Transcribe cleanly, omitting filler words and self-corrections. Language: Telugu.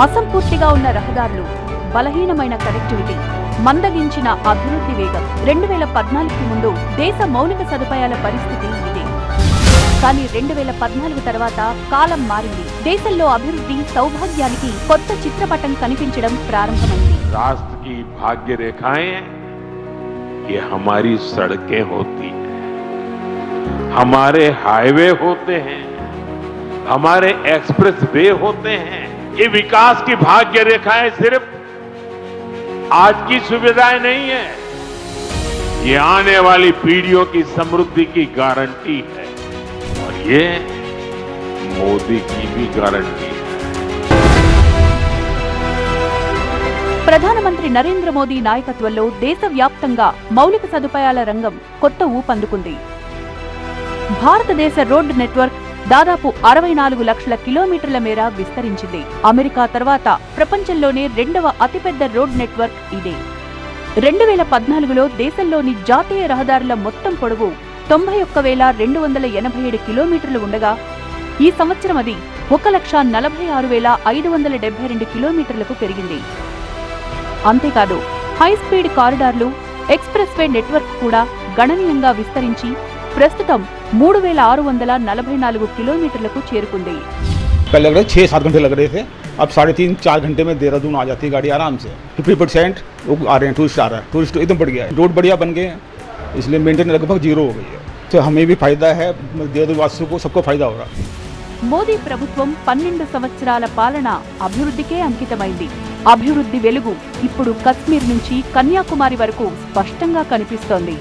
అసంపూర్తిగా ఉన్న రహదారులు, బలహీనమైన కనెక్టివిటీ, మందగించిన అభివృద్ధి వేగం. 2014కి ముందు దేశ మౌలిక సదుపాయాల పరిస్థితి ఇదే. కానీ 2014 తర్వాత కాలం మారింది. దేశంలో అభివృద్ధి, సౌభాగ్యానికి కొత్త చిత్రపటం కనిపించడం ప్రారంభమైంది. राष्ट्र की भाग्य रेखाएं ये हमारी सड़कें होती हैं, हमारे हाईवे होते हैं, हमारे एक्सप्रेस वे होते हैं। ये विकास की भाग्य रेखाएं सिर्फ आज की सुविधाएं नहीं है, ये आने वाली पीढ़ियों की समृद्धि की गारंटी है और ये मोदी की भी गारंटी है। ప్రధానమంత్రి నరేంద్ర మోదీ నాయకత్వంలో దేశవ్యాప్తంగా మౌలిక సదుపాయాల రంగం కొత్త ఊపందుకుంది. భారతదేశ రోడ్డు నెట్వర్క్ దాదాపు 64 లక్షల కిలోమీటర్ల మేర విస్తరించింది. అమెరికా తర్వాత ప్రపంచంలోనే 2వ అతిపెద్ద రోడ్ నెట్వర్క్ ఇదే. 2014లో దేశంలోని జాతీయ రహదారుల మొత్తం పొడవు 91,287 కిలోమీటర్లు ఉండగా ఈ సంవత్సరం అది 1,46,572 కిలోమీటర్లకు పెరిగింది. అంతేకాదు, హై స్పీడ్ కారిడార్లు, ఎక్స్ప్రెస్ వే నెట్వర్క్ కూడా గణనీయంగా విస్తరించి ప్రస్తుతం 3,644 కిలోమీటర్లకు చేరుకుంది. पहले लग रहे 6-7 घंटे लग रहे थे, अब 3.5-4 घंटे में देहरादून आ जाती है गाड़ी आराम से। 50% लोग आ रहे हैं, टूरिस्ट आ रहा है, टूरिस्ट एकदम बढ़ गया है, रोड बढ़िया बन गए हैं, इसलिए मेंटेन लगभग 0 हो गई है। तो हमें भी फायदा है, देहरादून वासियों को सबको फायदा हो रहा है। మోదీ ప్రభుత్వం 12 సంవత్సరాల పాలన అభివృద్ధికే అంకితమైంది. అభివృద్ధి వెలుగు ఇప్పుడు కశ్మీర్ నుంచి కన్యాకుమారి వరకు స్పష్టంగా కనిపిస్తోంది.